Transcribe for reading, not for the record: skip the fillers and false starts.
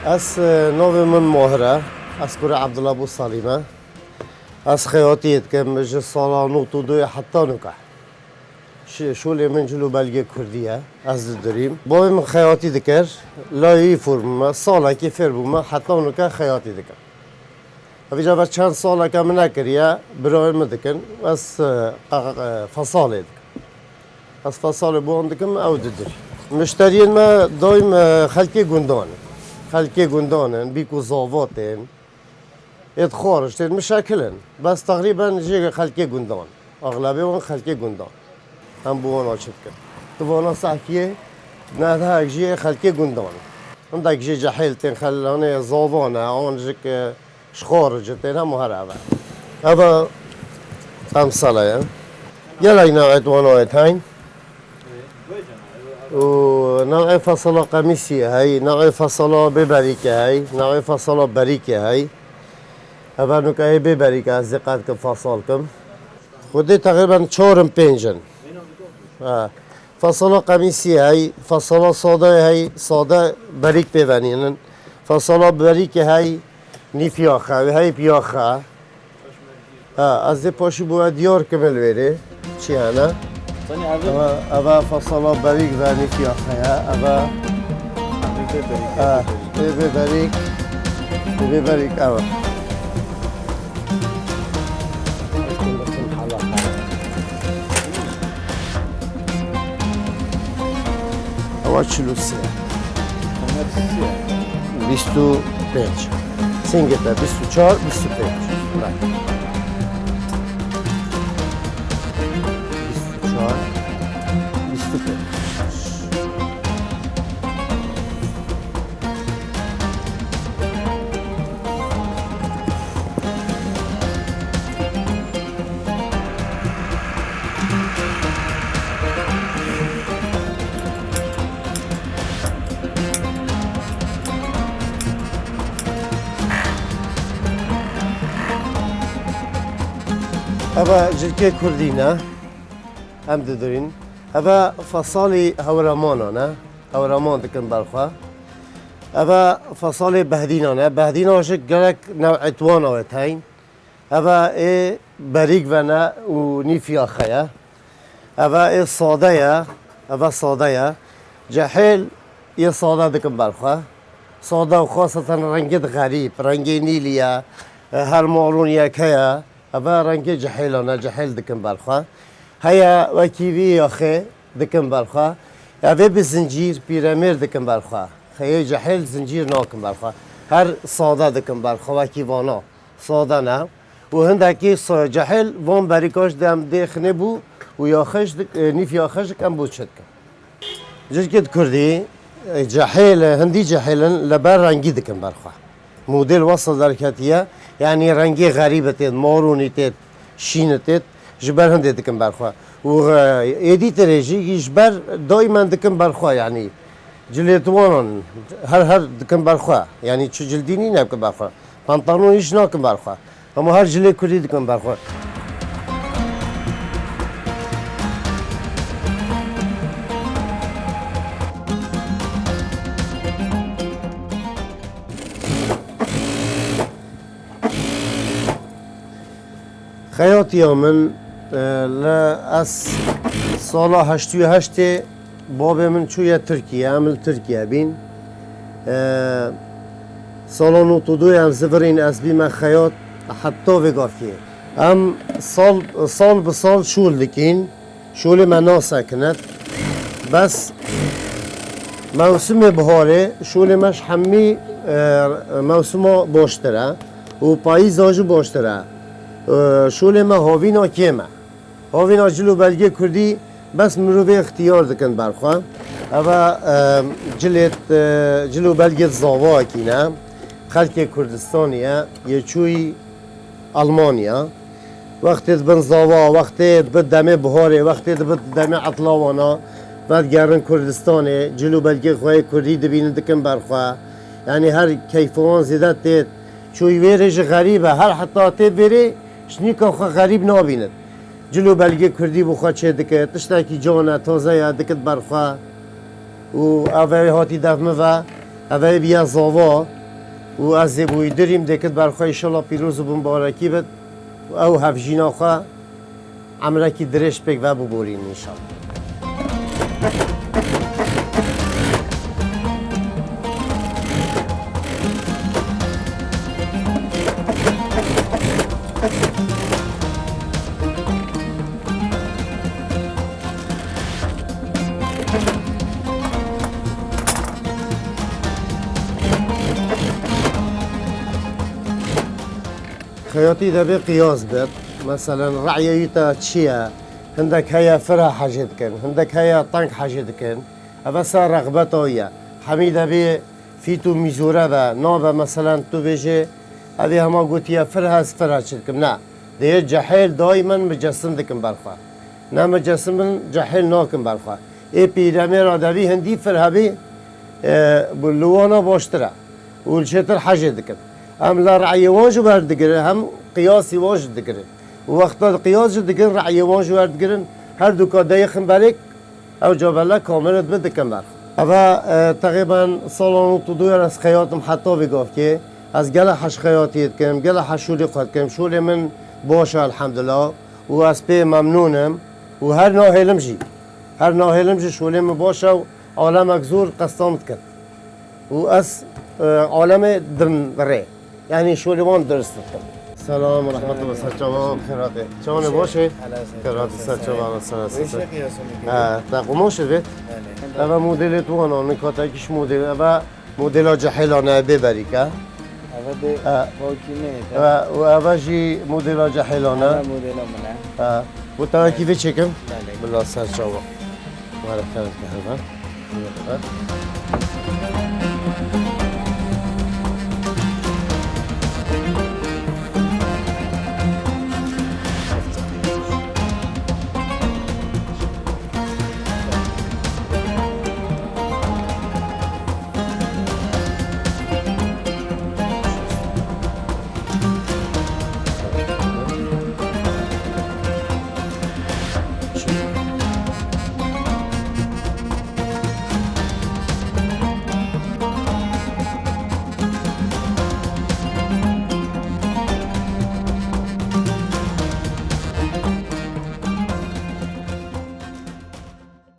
از نوع من ماهره از کره عبدالله بو سالیمه از خیاطیت که مجه سالا نوتو دوی حتی نکه شولی من جلو بلگه کردیه از داریم با من خیاطی دکر لایی فرم سالا که فرم حتی نکه خیاطی دکر اویجا بر چند سالا که من نکریه برای من دکن از فصاله دکن از فصاله بو هم دکم او داری مشترین ما دایم خلکی گندانن بیکو زاواتن ات خارجتن مشاکلن بس تقریبا جیگ خلکی گندان اغلبی اون خلکی گندان هم بوان آچت کرد تو وانا ساکیه نه ده جیگ خلکی گندان هم دک جیگ جحیلتن خلانه زاوانه آن جیگ خارجتن هم هرابه اما هم ساله یلا اینا اتوانا اتاین و نوع فصل قمیسی هاي نوع فصل ببریکه هاي نوع فصل بریکه هاي اول نکه ببریکه از دقت که فصل کم خودی تقریبا 4-5 فصل قمیسی هاي فصل ساده هاي ساده بریک ببنینن فصل بریکه هاي نیفیاخه هاي پیاخه از دی پاشی باید دیار کمل بره چی هنه اوا فصلا باریک و نیفیاخه اوا ببریک اوا اوا 43 25 سینگتا 24 25 اوا جلکه کردینه هم دارین اوا فصالی هورمانانه هورمان دکن برخواه اوا فصالی بهدینانه بهدیناش گلک نوع آوت هین اوا ای بریک و نه و نیفیاخه اوا ای ساده اوا جحیل یه ساده دکن برخواه ساده و خاصتا رنگت غریب رنگ نیلیه هر مالون یکه اوا رنگ جحیلانه جحیل دکن برخواه هيا وكيفي أخي دكن برخا أبي بزنجير بيرامير دكن برخا خيال جحيل زنجير ناكن برخا هر صادا دكن برخا وكيفانا صادا نا وهندكي جحيل وان بريكاش دم دخنه بو وياخش نيف ياخش كم بود شد جد كردي جحيل هندي جحيل لبر رنگي دكن برخا موديل وصل دركاتيه يعني رنگي غريبة ماروني تيت شينة تيت جبر هندي دكن برخوا و ایدی ترجی جبر دائما دكن برخوا يعني جليتوانن هر دكن برخوا يعني شو جلديني نبكن برخوا پانتالون ایش ناکن برخوا اما هر جلی کردی دكن برخوا خیاطی من لا از سال 88 باب من چویا ترکیه عمل ترکیه بین سال 92 هم زفرین از بیم خیاط حتی وگافیه هم سال به سال شول دکین شول منا سکنت بس موسم بهاره شول مش همی موسم باشتره و پاییز آجو باشتره شول ما هاوینا کیمه هاوینا جلو بلگه کردی بس مروی اختیار دکن برخواه اما جلو بلگه زاوا کینه خلک کردستانیه یه چوی آلمانیا وقتی بن زاوا وقتی بد دم بهاره وقتی بد دم عطلاوانا بعد گرن کردستانه جلو بلگه خواه کردی دبین دکن برخواه یعنی هر کیفوان زیده تید چوی ویرش غریبه هر حتی تید بری شنیکا خواه غریب نابیند جلو بلگه کردی بخواه چه دکت تشتاکی جانه تازه یا دکت برخواه و اوه هاتی دفمه و اوه بیا زاوا و از زبوی دریم دکت برخواه ایشالا پیروز و مبارکی بد او هفجینا خواه عمرکی درش بک و ببورین انشالله. خياطي دبي قياس بيت مثلا رعيته تشيا عندك هيا فرها حاجتكن عندك هيا طنك حاجتكن بس رغبته ويا حميد بي فيتو ميزورا با نوبا مثلا تو بيجي هذه هما قلت يا فرها شتكم لا دي جحيل دائما مجسم دكم برخوا نا مجسم جحيل ناكم برخوا اي بيرامي را دبي هندي فرها بي بلوانا باشترا والشتر حاجتكن هم لا رعي واجو بردقرن هم قياسي واجو دقرن ووقت القياس دقرن رعي واجو بردقرن هر دو كادايخن بريك او جابلا كاملت بدكن برخ اما تقريبا سالون تدوير از خياطم حتى بيقاف كي از گله حش خياطي كم گله حشولي قد كم شولي من باشا الحمد لله و از بي ممنونم و هر ناهلم جي شولي من باشا عالمك زور قسطامت كن و از عالم درن ري يعني شو اللي وان درست السلام ورحمة الله وبركاته خيراتي شلون باشي؟ خيراتي سلام سلام تقوموش البيت؟ أبا موديلات وانا نكاتاكيش موديل أبا موديلات جحيلانة ببريكا أبا باكينة وأبا جي موديلات جحيلانة موديل منها وترى كيف تشيكم؟ بالله سلام وعلى خيرك هذا